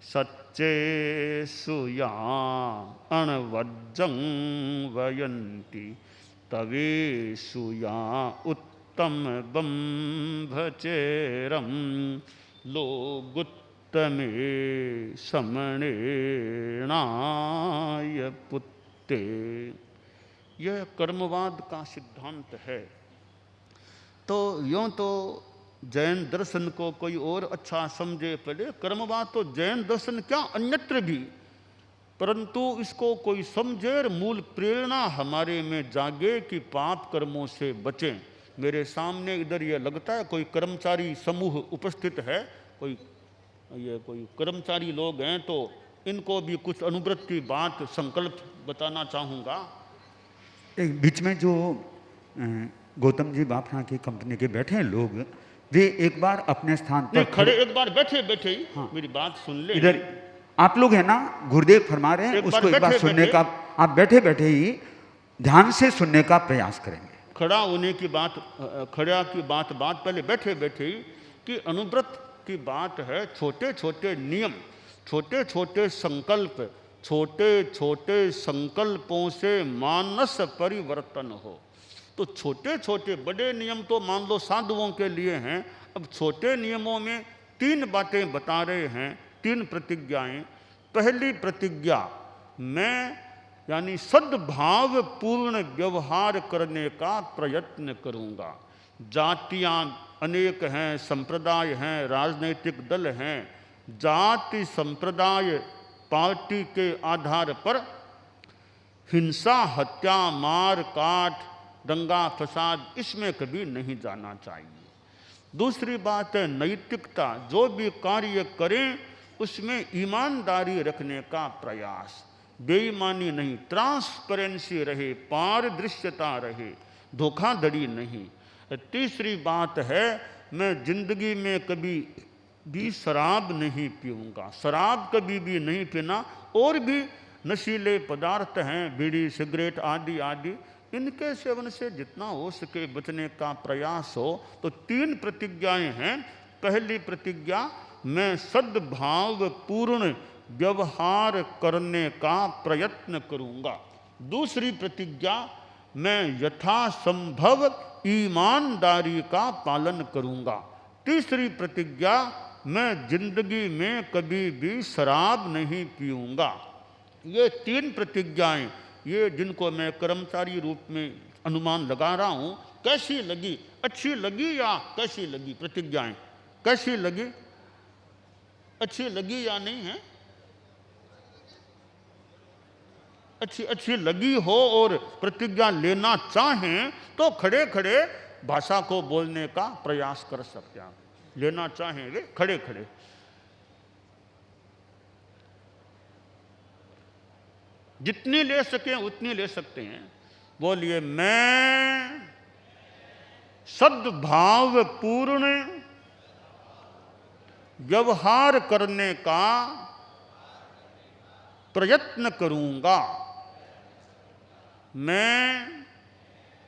सच्चेषु या अणवज्जं वयन्ति तवेषु या उत्तमं भचेरं लोगुत्तमे समणेणाय पुत्ते। यह कर्मवाद का सिद्धांत है। तो यूँ तो जैन दर्शन को कोई और अच्छा समझे, पहले कर्मवाद तो जैन दर्शन क्या अन्यत्र भी, परंतु इसको कोई समझे और मूल प्रेरणा हमारे में जागे कि पाप कर्मों से बचें। मेरे सामने इधर ये लगता है कोई कर्मचारी समूह उपस्थित है, कोई कर्मचारी लोग हैं, तो इनको भी कुछ अनुव्रत की बात संकल्प बताना चाहूँगा। एक बीच में जो गौतम जी बाफना की कंपनी के बैठे हैं लोग, वे एक बार अपने स्थान पर खड़े, एक बार बैठे बैठे ही हाँ, मेरी बात सुन ले। इधर आप लोग है ना, गुरुदेव फरमा रहे हैं, उसको एक बार सुनने का, आप बैठे बैठे ही ध्यान से सुनने का प्रयास करेंगे। खड़ा होने की बात, खड़ा की बात पहले बैठे बैठे ही कि अनुव्रत की बात है। छोटे छोटे नियम, छोटे छोटे संकल्प, छोटे छोटे संकल्पों से मानस परिवर्तन हो। तो छोटे छोटे बड़े नियम तो मान लो साधुओं के लिए हैं, अब छोटे नियमों में 3 बातें बता रहे हैं, 3 प्रतिज्ञाएं। पहली प्रतिज्ञा, मैं यानी सद्भाव पूर्ण व्यवहार करने का प्रयत्न करूंगा। जातियां अनेक हैं, संप्रदाय हैं, राजनीतिक दल हैं, जाति संप्रदाय पार्टी के आधार पर हिंसा, हत्या, मार काट, दंगा फसाद, इसमें कभी नहीं जाना चाहिए। दूसरी बात है नैतिकता, जो भी कार्य करें उसमें ईमानदारी रखने का प्रयास, बेईमानी नहीं, ट्रांसपेरेंसी रहे, पारदृश्यता रहे, धोखाधड़ी नहीं। तीसरी बात है मैं जिंदगी में कभी भी शराब नहीं पीऊँगा, शराब कभी भी नहीं पीना। और भी नशीले पदार्थ हैं, बीड़ी सिगरेट आदि आदि, इनके सेवन से जितना हो सके बचने का प्रयास हो। तो 3 प्रतिज्ञाएं हैं। पहली प्रतिज्ञा, मैं सद्भाव पूर्ण व्यवहार करने का प्रयत्न करूंगा। दूसरी प्रतिज्ञा, मैं यथासंभव ईमानदारी का पालन करूंगा। तीसरी प्रतिज्ञा, मैं जिंदगी में कभी भी शराब नहीं पीऊंगा। ये 3 प्रतिज्ञाएं, ये जिनको मैं कर्मचारी रूप में अनुमान लगा रहा हूं, कैसी लगी, अच्छी लगी या कैसी लगी प्रतिज्ञाएं, कैसी लगी, अच्छी लगी या नहीं है? अच्छी लगी हो और प्रतिज्ञा लेना चाहें तो खड़े खड़े भाषा को बोलने का प्रयास कर सकते हैं। लेना चाहें वे खड़े खड़े। जितनी ले सकें उतनी ले सकते हैं। बोलिए, मैं सद्भाव पूर्ण व्यवहार करने का प्रयत्न करूंगा। मैं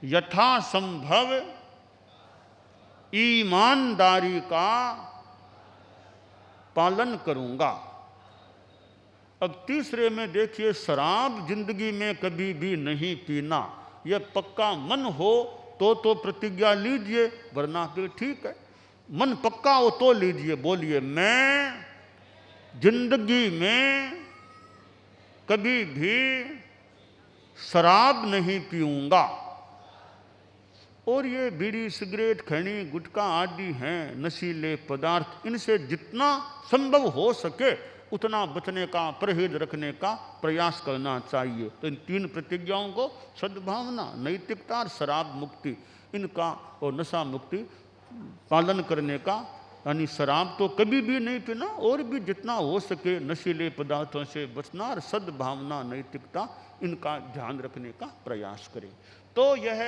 यथासंभव ईमानदारी का पालन करूंगा। अब तीसरे में देखिए, शराब जिंदगी में कभी भी नहीं पीना। यह पक्का मन हो तो प्रतिज्ञा लीजिए, वरना फिर ठीक है। मन पक्का हो तो लीजिए। बोलिए, मैं जिंदगी में कभी भी शराब नहीं पीऊंगा। और ये बीड़ी सिगरेट खैनी गुटखा आदि हैं नशीले पदार्थ, इनसे जितना संभव हो सके उतना बचने का, परहेज रखने का प्रयास करना चाहिए। तो इन 3 प्रतिज्ञाओं को सद्भावना, नैतिकता और शराब मुक्ति, इनका और नशा मुक्ति पालन करने का, यानी शराब तो कभी भी नहीं पीना और भी जितना हो सके नशीले पदार्थों से बचना और सद्भावना, नैतिकता, इनका ध्यान रखने का प्रयास करें। तो यह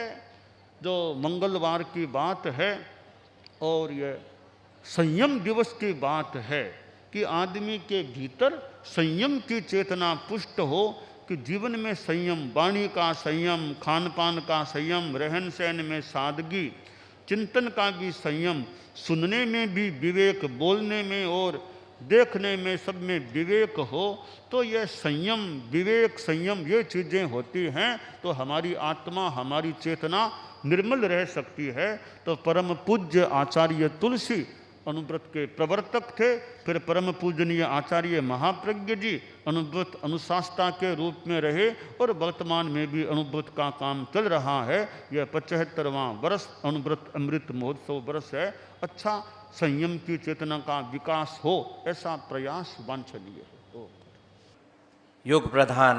जो मंगलवार की बात है और यह संयम दिवस की बात है कि आदमी के भीतर संयम की चेतना पुष्ट हो कि जीवन में संयम, वाणी का संयम, खान पान का संयम, रहन सहन में सादगी, चिंतन का भी संयम, सुनने में भी विवेक, बोलने में और देखने में सब में विवेक हो, तो ये संयम, विवेक, संयम ये चीज़ें होती हैं तो हमारी आत्मा, हमारी चेतना निर्मल रह सकती है। तो परम पूज्य आचार्य तुलसी अनुव्रत के प्रवर्तक थे। फिर परम पूजनीय आचार्य महाप्रज्ञ जी अनुव्रत अनुशासता के रूप में रहे और वर्तमान में भी अनुव्रत का काम चल रहा है। यह 75वां वर्ष अनुव्रत अमृत महोत्सव वर्ष है। अच्छा संयम की चेतना का विकास हो, ऐसा प्रयास वांछनीय है। युग प्रधान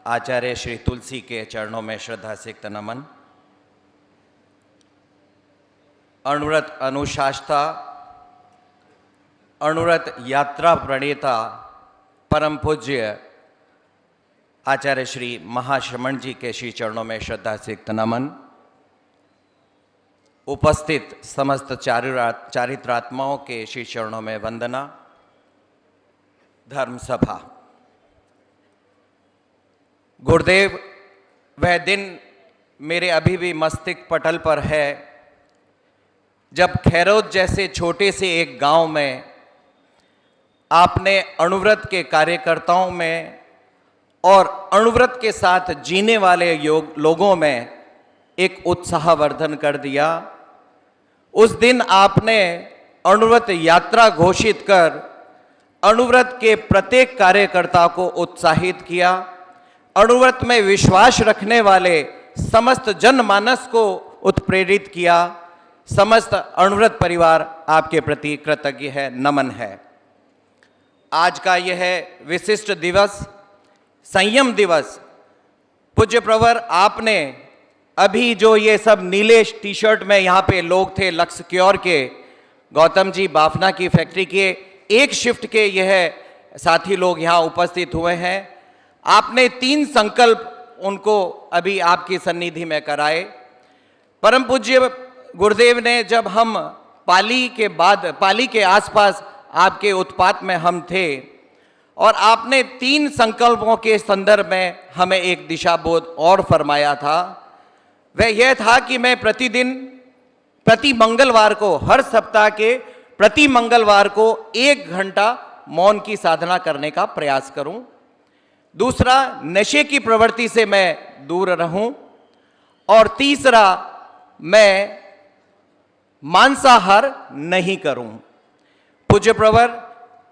आचार्य श्री तुलसी के चरणों में श्रद्धा सिक्त नमन। अनुव्रत अनुशासता, अनुव्रत यात्रा प्रणेता परम पूज्य आचार्य श्री महाश्रमण जी के श्री चरणों में श्रद्धा सिक्त नमन। उपस्थित समस्त चारित्रात्माओं के श्री चरणों में वंदना। धर्म सभा, गुरुदेव, वह दिन मेरे अभी भी मस्तिष्क पटल पर है जब खैरोत जैसे छोटे से एक गांव में आपने अनुव्रत के कार्यकर्ताओं में और अनुव्रत के साथ जीने वाले लोगों में एक उत्साहवर्धन कर दिया। उस दिन आपने अनुव्रत यात्रा घोषित कर अनुव्रत के प्रत्येक कार्यकर्ता को उत्साहित किया। अनुव्रत में विश्वास रखने वाले समस्त जनमानस को उत्प्रेरित किया। समस्त अनुव्रत परिवार आपके प्रति कृतज्ञ है, नमन है। आज का यह विशिष्ट दिवस, संयम दिवस, पूज्य प्रवर आपने अभी जो ये सब नीले टी शर्ट में यहाँ पे लोग थे लक्सक्योर के, गौतम जी बाफना की फैक्ट्री के एक शिफ्ट के यह साथी लोग यहाँ उपस्थित हुए हैं। आपने 3 संकल्प उनको अभी आपकी सन्निधि में कराए। परम पूज्य गुरुदेव ने, जब हम पाली के आसपास आपके उत्पात में हम थे और आपने 3 संकल्पों के संदर्भ में हमें एक दिशा बोध और फरमाया था। वह यह था कि मैं प्रतिदिन, प्रति मंगलवार को, हर सप्ताह के प्रति मंगलवार को 1 घंटा मौन की साधना करने का प्रयास करूं। दूसरा, नशे की प्रवृत्ति से मैं दूर रहूं। और तीसरा, मैं मांसाहार नहीं करूं। पूज्य प्रवर,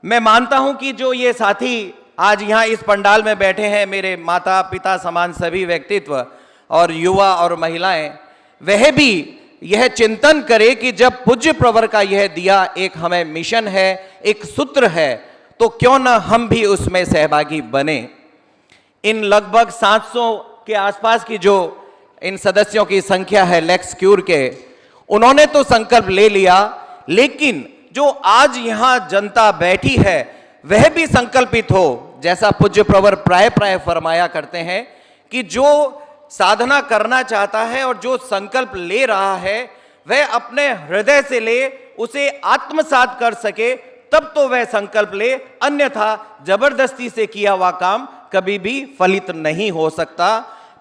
मैं मानता हूं कि जो ये साथी आज यहाँ इस पंडाल में बैठे हैं, मेरे माता पिता समान सभी व्यक्तित्व और युवा और महिलाएं, वह भी यह चिंतन करे कि जब पूज्य प्रवर का यह दिया एक हमें मिशन है, एक सूत्र है, तो क्यों ना हम भी उसमें सहभागी बने। इन लगभग 700 के आसपास की जो इन सदस्यों की संख्या है लेक्सक्यूर के, उन्होंने तो संकल्प ले लिया, लेकिन जो आज यहां जनता बैठी है वह भी संकल्पित हो। जैसा पूज्य प्रवर प्राय फरमाया करते हैं कि जो साधना करना चाहता है और जो संकल्प ले रहा है वह अपने हृदय से ले, उसे आत्मसात कर सके, तब तो वह संकल्प ले, अन्यथा जबरदस्ती से किया हुआ काम कभी भी फलित नहीं हो सकता।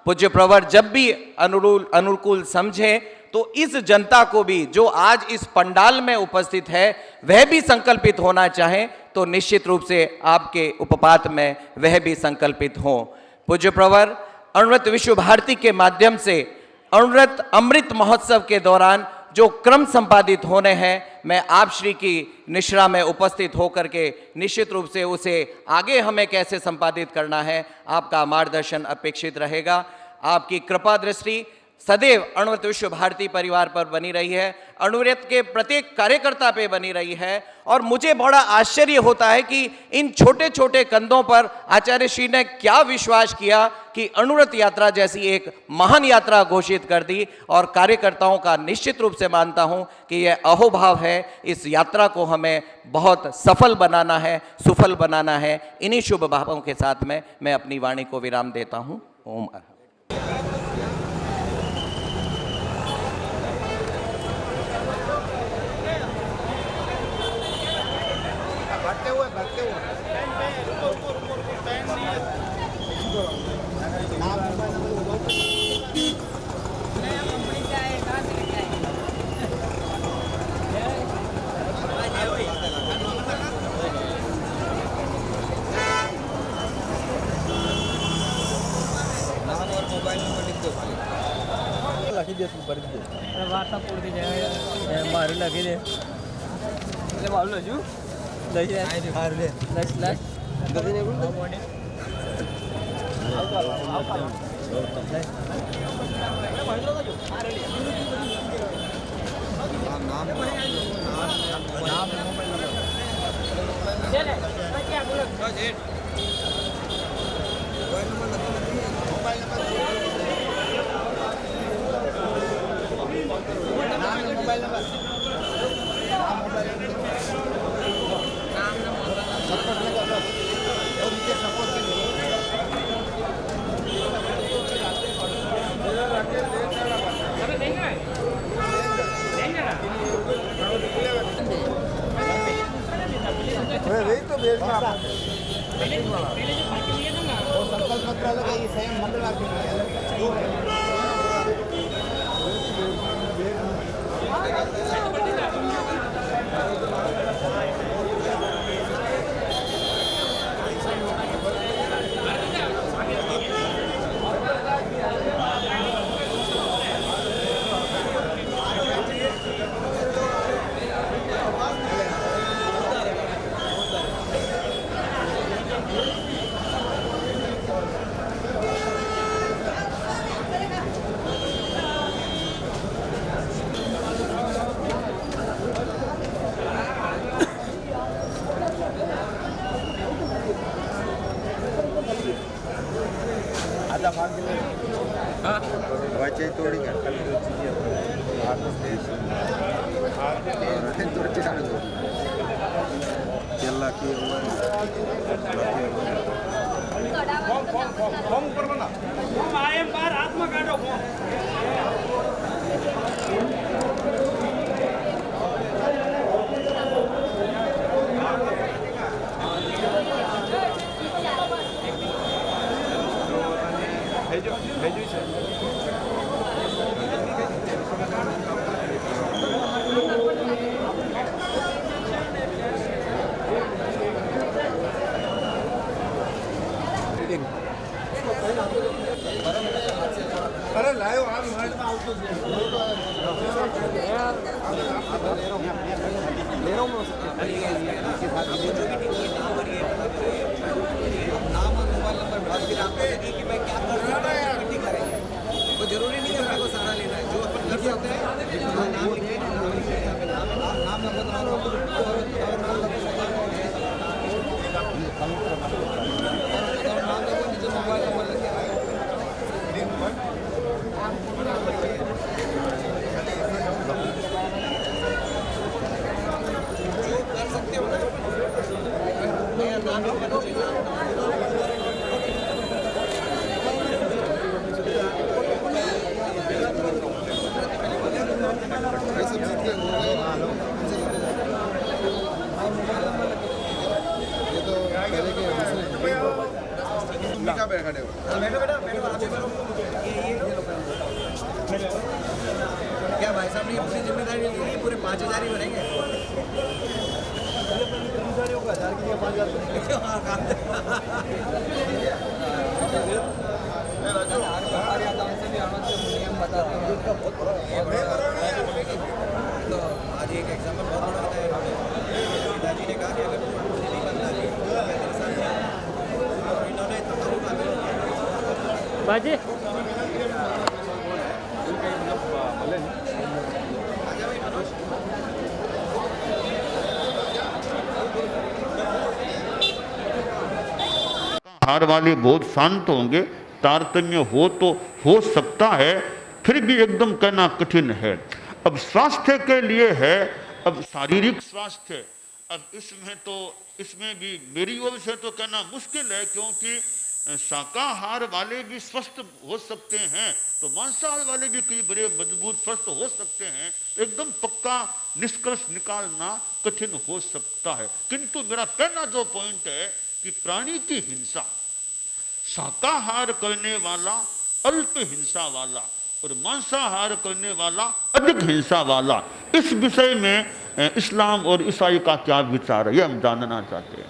पूज्य प्रवर जब भी अनुकूल समझे तो इस जनता को भी, जो आज इस पंडाल में उपस्थित है, वह भी संकल्पित होना चाहे तो निश्चित रूप से आपके उपपात में वह भी संकल्पित हो। पूज्य प्रवर, अनुव्रत विश्व भारती के माध्यम से अनुव्रत अमृत महोत्सव के दौरान जो क्रम संपादित होने हैं, मैं आप श्री की निश्रा में उपस्थित होकर के निश्चित रूप से उसे आगे हमें कैसे संपादित करना है, आपका मार्गदर्शन अपेक्षित रहेगा। आपकी कृपा दृष्टि सदैव अनुव्रत विश्व भारती परिवार पर बनी रही है, अनुव्रत के प्रत्येक कार्यकर्ता पे बनी रही है। और मुझे बड़ा आश्चर्य होता है कि इन छोटे छोटे कंधों पर आचार्य श्री ने क्या विश्वास किया कि अनुव्रत यात्रा जैसी एक महान यात्रा घोषित कर दी। और कार्यकर्ताओं का निश्चित रूप से मानता हूं कि यह अहोभाव है। इस यात्रा को हमें बहुत सफल बनाना है, सुफल बनाना है। इन्हीं शुभ भावों के साथ में मैं अपनी वाणी को विराम देता हूं। ओम। दे तू भर दे अरे वार्ता पूरी दी जाए मारू लगे दे ले मारू लजू ले जाए मार ले लस लस गदी ने बोल वही तो भेज में आप वो संकल्प पत्र लगा ये स्वयं मंगलवार के आधा भाग दिले हां वाचे तोड़ी कर कल जो चीजें हाथ से हाथ तोड़ के डाल दो केला की फॉर्म करवा ना हम आए बाहर हाथ में काटो भेजू છે અરે લાયો આ માર્ટમાં આવતો છે ले रहा हूं नाम और मोबाइल नंबर भर के आपको लगे कि मैं क्या कर रहा हूं वो जरूरी नहीं है आपको सारा लेना है जो अपन कर सकते हैं नाम लिखे नाम नंबर और नाम मोबाइल नंबर लगे जो कर सकते हो ना नाम क्या भाई साहब ने पूरी जिम्मेदारी ली है पूरे 5,000 ही बनेंगे कर्मचारियों का 1,000 के लिए 5,000 तो आज एक एग्जाम्पल बहुत बड़ा बताया इन्होंने पिताजी ने कहा कि अगर नहीं बनना इन्होंने बाजी हार वाले बहुत शांत होंगे, तारतम्य हो तो हो सकता है, फिर भी एकदम कहना कठिन है। अब स्वास्थ्य के लिए है, अब शारीरिक स्वास्थ्य, अब इसमें भी मेरी ओर से तो कहना मुश्किल है, क्योंकि शाकाहार वाले भी स्वस्थ हो सकते हैं तो मांसाहार वाले भी कई बड़े मजबूत स्वस्थ हो सकते हैं। एकदम पक्का निष्कर्ष निकालना कठिन हो सकता है, किंतु मेरा कहना जो पॉइंट है कि प्राणी की हिंसा, शाकाहार करने वाला अल्प हिंसा वाला और मांसाहार करने वाला अधिक हिंसा वाला, इस विषय में इस्लाम और ईसाई का क्या विचार है, ये हम जानना चाहते हैं।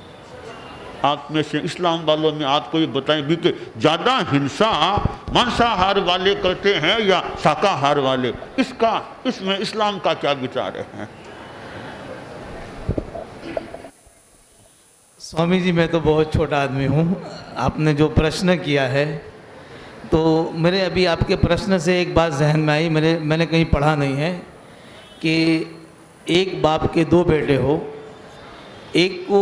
आप में से इस्लाम वालों में आप कोई बताएं भी कि ज़्यादा हिंसा मांसाहार वाले करते हैं या शाकाहार वाले, इसमें इस्लाम का क्या विचार है? स्वामी जी, मैं तो बहुत छोटा आदमी हूँ। आपने जो प्रश्न किया है, तो मेरे अभी आपके प्रश्न से एक बात जहन में आई, मैंने कहीं पढ़ा नहीं है कि एक बाप के दो बेटे हो, एक को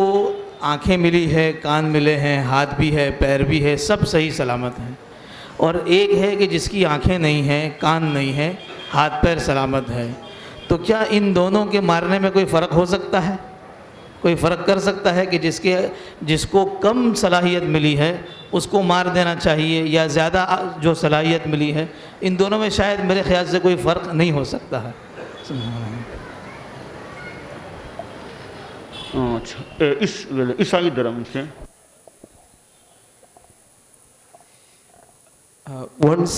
आंखें मिली है, कान मिले हैं, हाथ भी है, पैर भी है, सब सही सलामत हैं, और एक है कि जिसकी आंखें नहीं हैं, कान नहीं है, हाथ पैर सलामत है। तो क्या इन दोनों के मारने में कोई फ़र्क हो सकता है? कोई फ़र्क कर सकता है कि जिसको कम सलाहियत मिली है उसको मार देना चाहिए, या ज़्यादा जो सलाहियत मिली है? इन दोनों में शायद मेरे ख्याल से कोई फ़र्क नहीं हो सकता है। अच्छा, इस ईसाई धर्म से once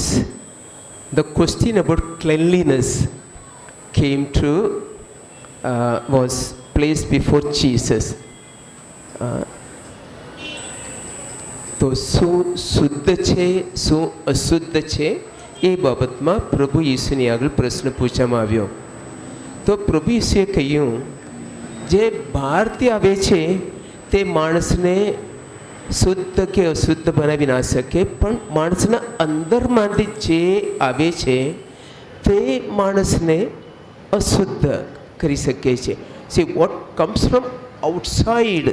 the question about cleanliness came to was placed before Jesus. તો શું શુદ્ધ છે શું અશુદ્ધ છે એ બાબતમાં પ્રભુ ઈસુની આગળ પ્રશ્ન પૂછવામાં આવ્યો. તો પ્રભુ ઈસુએ કહ્યું, જે બહારથી આવે છે તે માણસને શુદ્ધ કે અશુદ્ધ બનાવી ના શકે, પણ માણસના અંદરમાંથી જે આવે છે તે માણસને અશુદ્ધ કરી શકે છે. See, what comes from outside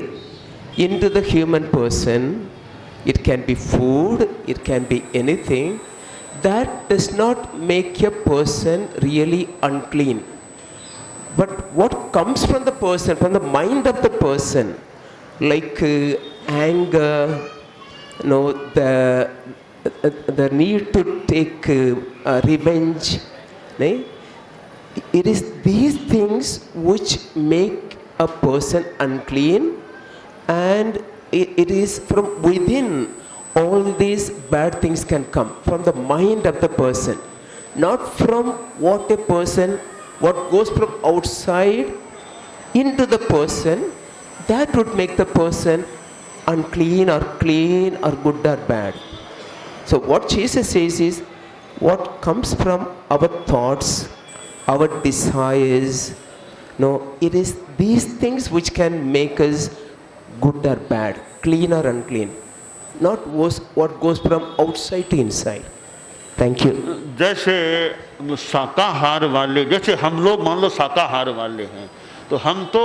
into the human person, it can be food, it can be anything, that does not make a person really unclean. But what comes from the person, from the mind of the person, like anger, the need to take revenge, it is these things which make a person unclean, and it is from within all these bad things can come, from the mind of the person, not from what goes from outside into the person, that would make the person unclean or clean or good or bad. So what Jesus says is, what comes from our thoughts, our desires, it is these things which can make us good or bad, clean or unclean, not what goes from outside to inside. Thank you. जैसे शाकाहार वाले, जैसे हम लोग मान लो शाकाहार वाले हैं, तो हम तो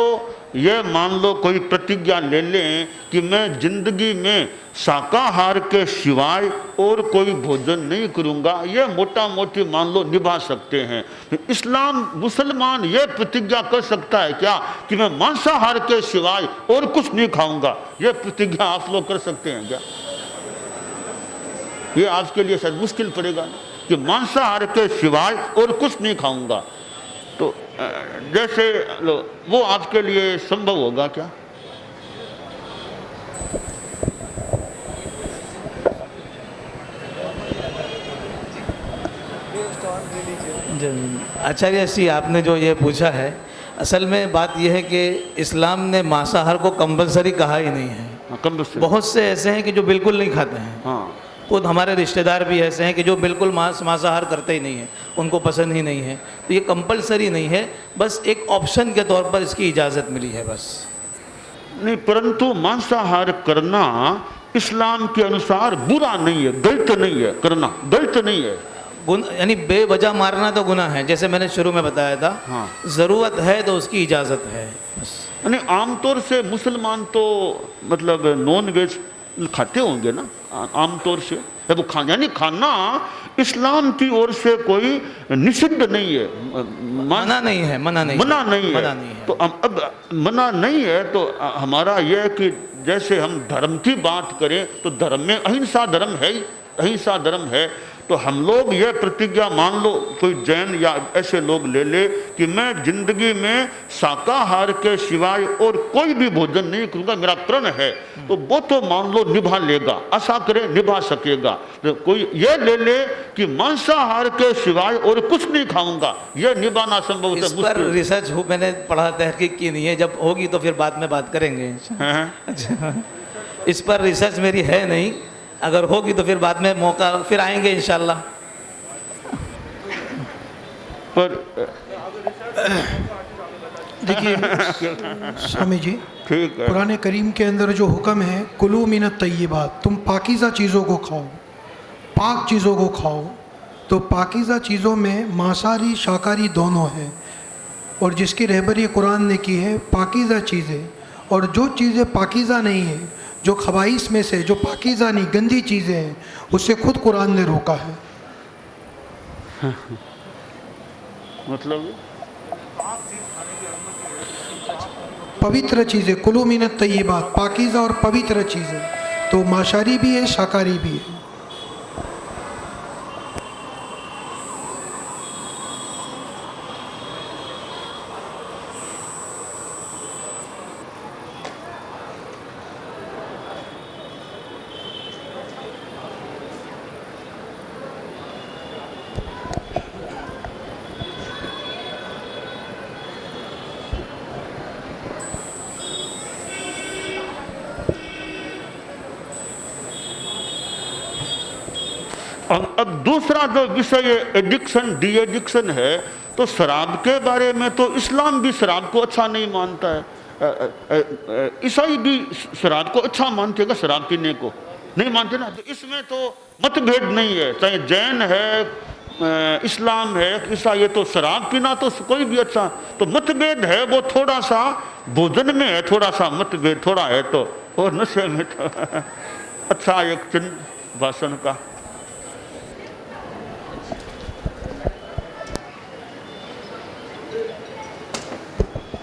ये मान लो कोई प्रतिज्ञा ले लें कि मैं जिंदगी में शाकाहार के सिवाय और कोई भोजन नहीं करूँगा, ये मोटा मोटी मान लो निभा सकते हैं। इस्लाम मुसलमान ये प्रतिज्ञा कर सकता है क्या कि मैं मांसाहार के सिवाय और कुछ नहीं खाऊंगा? ये प्रतिज्ञा आप लोग कर सकते हैं क्या? ये आपके लिए शायद मुश्किल पड़ेगा कि मांसाहार के सिवाय और कुछ नहीं खाऊंगा, तो जैसे वो आपके लिए संभव होगा क्या? आचार्य श्री, आपने जो ये पूछा है, असल में बात यह है कि इस्लाम ने मांसाहार को कंपलसरी कहा ही नहीं है। बहुत से ऐसे हैं कि जो बिल्कुल नहीं खाते हैं। हाँ, खुद हमारे रिश्तेदार भी ऐसे हैं कि जो बिल्कुल मांसाहार करते ही नहीं है, उनको पसंद ही नहीं है। तो ये कंपलसरी नहीं है, बस एक ऑप्शन के तौर पर इसकी इजाज़त मिली है बस। नहीं, परंतु मांसाहार करना इस्लाम के अनुसार बुरा नहीं है, गलत नहीं है, करना गलत नहीं है। यानी बेवजह मारना तो गुनाह है, जैसे मैंने शुरू में बताया था। हाँ, ज़रूरत है तो उसकी इजाज़त है बस। यानी आमतौर से मुसलमान तो मतलब नॉन वेज खाते होंगे ना आमतौर से, वो यानी खाना इस्लाम की ओर से कोई निषिद्ध नहीं है, मना नहीं है, मना नहीं है। तो अब मना नहीं है तो हमारा यह है कि जैसे हम धर्म की बात करें तो धर्म में अहिंसा धर्म है, अहिंसा धर्म है। तो हम लोग ये प्रतिज्ञा मान लो कोई जैन या ऐसे लोग ले ले कि मैं जिंदगी में शाकाहार के सिवाय और कोई भी भोजन नहीं करूँगा, मेरा प्रण है, तो वो तो मान लो निभा लेगा, आशा करे निभा सकेगा। तो कोई ये ले ले कि मांसाहार के सिवाय और कुछ नहीं खाऊंगा, ये निभाना संभव है। इस पर रिसर्च मैंने पढ़ा, तहकीक की नहीं है, जब होगी तो फिर बाद में बात करेंगे। अच्छा, इस पर रिसर्च मेरी है नहीं, अगर होगी तो फिर बाद में मौका फिर आएंगे इंशाल्लाह। पर देखिए स्वामी जी, ठीक है, कुरान करीम के अंदर जो हुक्म है कुलू मिनत तय्यबात, तुम पाकीज़ा चीज़ों को खाओ, पाक चीज़ों को खाओ, तो पाकीज़ा चीज़ों में मांसाहारी शाकाहारी दोनों हैं, और जिसकी रहबरी कुरान ने की है पाकीज़ा चीज़ें, और जो चीज़ें पाकीज़ा नहीं है, जो खबाइस में से जो पाकीज़ा नहीं गंदी चीज़ें हैं, उससे खुद कुरान ने रोका है। मतलब पवित्र चीज़ें, कुलू मिनत तय्यबात, पाकीज़ा और पवित्र चीज़ें, तो मांसाहारी भी है शाकाहारी भी है। अब दूसरा जो विषय एडिक्शन डी एडिक्शन है, तो शराब के बारे में तो इस्लाम भी शराब को अच्छा नहीं मानता है, ईसाई भी शराब को अच्छा मानते हैं, शराब पीने को नहीं मानते ना, तो इसमें तो मतभेद नहीं है, चाहे जैन है इस्लाम है ईसाई, तो शराब पीना तो कोई भी अच्छा, तो मतभेद है वो थोड़ा सा भोजन में है, थोड़ा सा मतभेद थोड़ा है, तो और नशे में तो अच्छा एक चिन्ह भाषण का।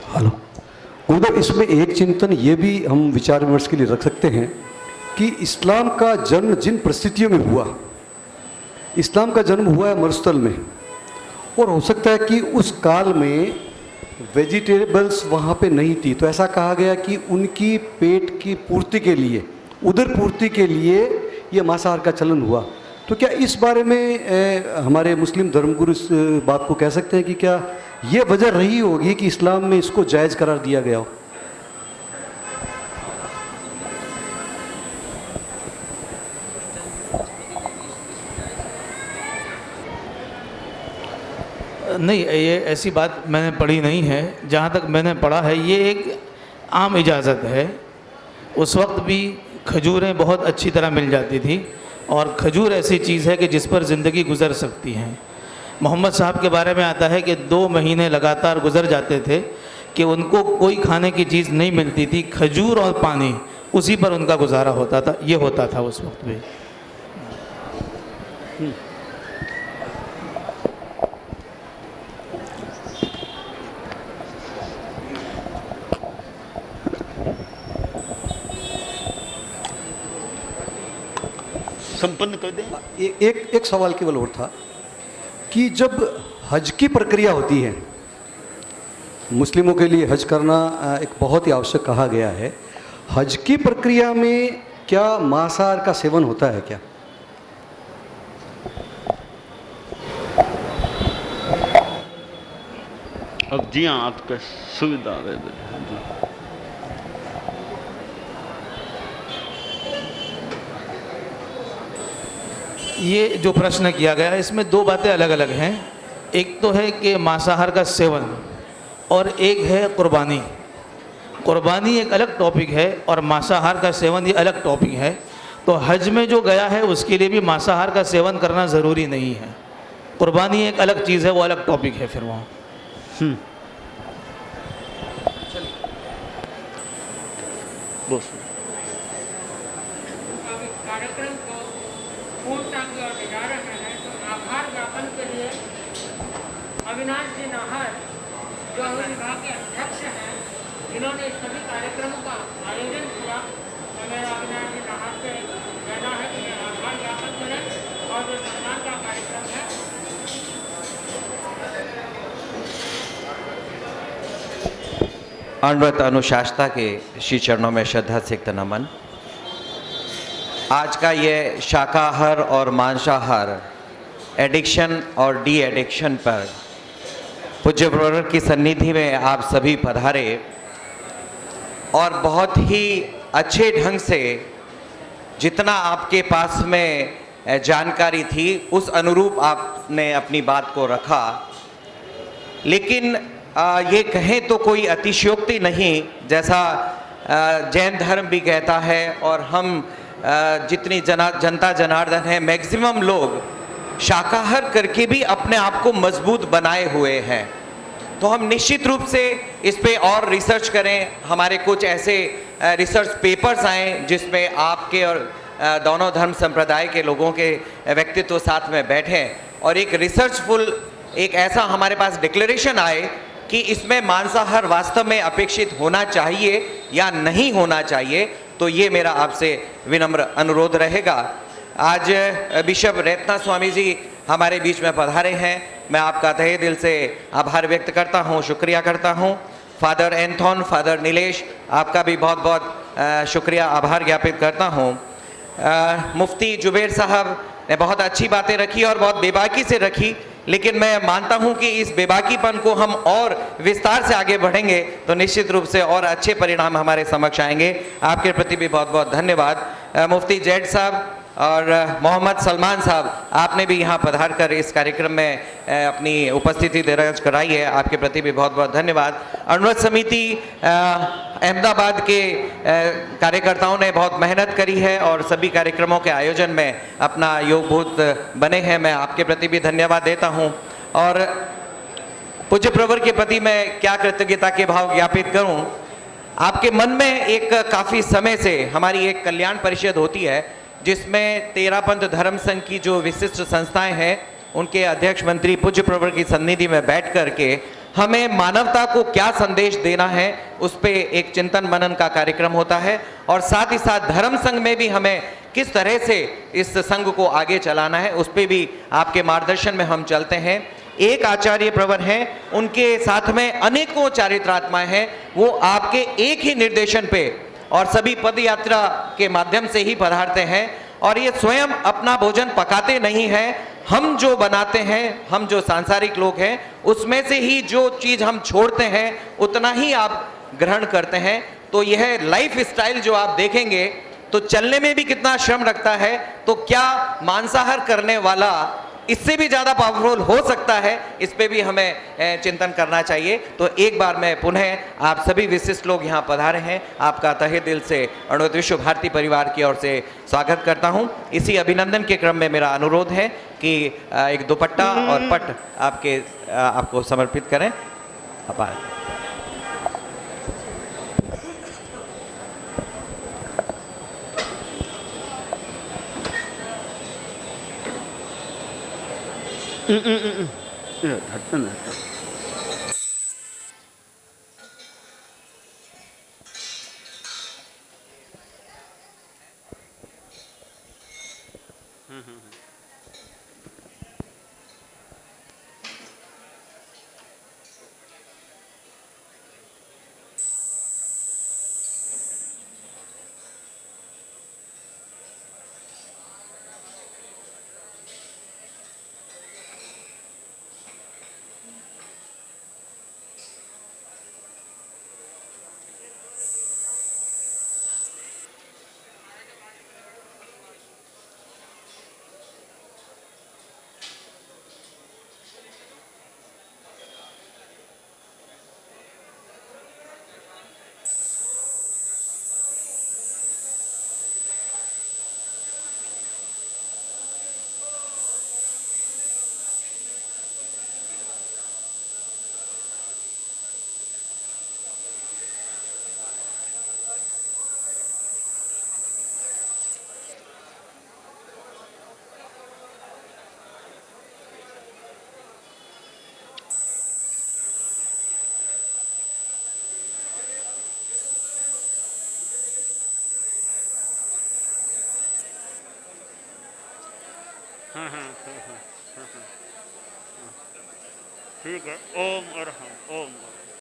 हेलो गुरुदेव, इसमें एक चिंतन ये भी हम विचार विमर्श के लिए रख सकते हैं कि इस्लाम का जन्म जिन परिस्थितियों में हुआ, इस्लाम का जन्म हुआ है मरुस्थल में, और हो सकता है कि उस काल में वेजिटेबल्स वहाँ पे नहीं थी, तो ऐसा कहा गया कि उनकी पेट की पूर्ति के लिए, उदर पूर्ति के लिए ये मांसाहार का चलन हुआ। तो क्या इस बारे में हमारे मुस्लिम धर्मगुरु इस बात को कह सकते हैं कि क्या ये वजह रही होगी कि इस्लाम में इसको जायज़ करार दिया गया हो? नहीं, ये ऐसी बात मैंने पढ़ी नहीं है। जहाँ तक मैंने पढ़ा है ये एक आम इजाज़त है। उस वक्त भी खजूरें बहुत अच्छी तरह मिल जाती थी, और खजूर ऐसी चीज़ है कि जिस पर ज़िंदगी गुजर सकती है। मोहम्मद साहब के बारे में आता है कि 2 महीने लगातार गुजर जाते थे कि उनको कोई खाने की चीज़ नहीं मिलती थी, खजूर और पानी, उसी पर उनका गुजारा होता था। ये होता था उस वक्त भी। संपन्न कर दें। एक सवाल केवल और था कि जब हज की प्रक्रिया होती है, मुस्लिमों के लिए हज करना एक बहुत ही आवश्यक कहा गया है, हज की प्रक्रिया में क्या मांसाहार का सेवन होता है क्या? अब जी हाँ, आपका सुविधा है। ये जो प्रश्न किया गया है इसमें 2 बातें अलग अलग हैं। एक तो है कि मांसाहार का सेवन, और एक है कुर्बानी। कुर्बानी एक अलग टॉपिक है और मांसाहार का सेवन ये अलग टॉपिक है। तो हज में जो गया है उसके लिए भी मांसाहार का सेवन करना ज़रूरी नहीं है। कुर्बानी एक अलग चीज़ है, वो अलग टॉपिक है फिर वहाँ। कार्यक्रम को पूर्णता की ओर ले जा रहे हैं, तो आभार ज्ञापन के लिए अविनाश जी नाहर जो विभाग के अध्यक्ष हैं, जिन्होंने इस सभी कार्यक्रमों का आयोजन किया, तो मेरा अविनाश जी नाहर से कहना है कि आभार ज्ञापन करें और जो सम्मान का कार्यक्रम है अनवरत अनुशासता के श्री चरणों में श्रद्धा से नमन। आज का ये शाकाहार और मांसाहार, एडिक्शन और डी एडिक्शन पर पूज्य प्रवर की सन्निधि में आप सभी पधारे और बहुत ही अच्छे ढंग से जितना आपके पास में जानकारी थी उस अनुरूप आपने अपनी बात को रखा, लेकिन ये कहें तो कोई अतिशयोक्ति नहीं, जैसा जैन धर्म भी कहता है और हम जितनी जनता जनार्दन है मैक्सिमम लोग शाकाहार करके भी अपने आप को मजबूत बनाए हुए हैं। तो हम निश्चित रूप से इस पे और रिसर्च करें। हमारे कुछ ऐसे रिसर्च पेपर्स आए जिसमें आपके और दोनों धर्म संप्रदाय के लोगों के व्यक्तित्व साथ में बैठे और एक रिसर्चफुल एक ऐसा हमारे पास डिक्लेरेशन आए कि इसमें मांसाहार वास्तव में अपेक्षित होना चाहिए या नहीं होना चाहिए। तो ये मेरा आपसे विनम्र अनुरोध रहेगा। आज बिशप रेतना स्वामी जी हमारे बीच में पधारे हैं, मैं आपका तहे दिल से आभार व्यक्त करता हूँ, शुक्रिया करता हूँ। फादर एंथोन, फादर नीलेश, आपका भी बहुत बहुत शुक्रिया आभार ज्ञापित करता हूँ। मुफ्ती जुबैर साहब ने बहुत अच्छी बातें रखी और बहुत बेबाकी से रखी, लेकिन मैं मानता हूं कि इस बेबाकीपन को हम और विस्तार से आगे बढ़ेंगे तो निश्चित रूप से और अच्छे परिणाम हमारे समक्ष आएंगे। आपके प्रति भी बहुत बहुत धन्यवाद। मुफ्ती जैद साहब और मोहम्मद सलमान साहब, आपने भी यहाँ पधार कर इस कार्यक्रम में अपनी उपस्थिति दर्ज कराई है, आपके प्रति भी बहुत बहुत धन्यवाद। अनुरोध समिति अहमदाबाद के कार्यकर्ताओं ने बहुत मेहनत करी है और सभी कार्यक्रमों के आयोजन में अपना योगभूत बने हैं, मैं आपके प्रति भी धन्यवाद देता हूँ। और पूज्य प्रवर के प्रति मैं क्या कृतज्ञता के भाव ज्ञापित करूँ। आपके मन में एक काफ़ी समय से हमारी एक कल्याण परिषद होती है जिसमें तेरापंथ धर्म संघ की जो विशिष्ट संस्थाएं हैं उनके अध्यक्ष मंत्री पूज्य प्रवर की सन्निधि में बैठ करके हमें मानवता को क्या संदेश देना है उस पे एक चिंतन मनन का कार्यक्रम होता है और साथ ही साथ धर्म संघ में भी हमें किस तरह से इस संघ को आगे चलाना है उस पे भी आपके मार्गदर्शन में हम चलते हैं। एक आचार्य प्रवर हैं, उनके साथ में अनेकों चारित्रात्माएं हैं, वो आपके एक ही निर्देशन पे और सभी पद यात्रा के माध्यम से ही पधारते हैं और ये स्वयं अपना भोजन पकाते नहीं हैं। हम जो बनाते हैं, हम जो सांसारिक लोग हैं, उसमें से ही जो चीज़ हम छोड़ते हैं उतना ही आप ग्रहण करते हैं। तो यह लाइफ स्टाइल जो आप देखेंगे तो चलने में भी कितना श्रम लगता है, तो क्या मांसाहार करने वाला इससे भी ज़्यादा पावरफुल हो सकता है, इस पे भी हमें चिंतन करना चाहिए। तो एक बार मैं पुनः आप सभी विशिष्ट लोग यहाँ पधारे हैं, आपका तहे दिल से अणुवत विश्व भारती परिवार की ओर से स्वागत करता हूँ। इसी अभिनंदन के क्रम में मेरा अनुरोध है कि एक दुपट्टा और पट आपको समर्पित करें। आभार। धड़कन है। ठीक है। ओम अरहम ओम।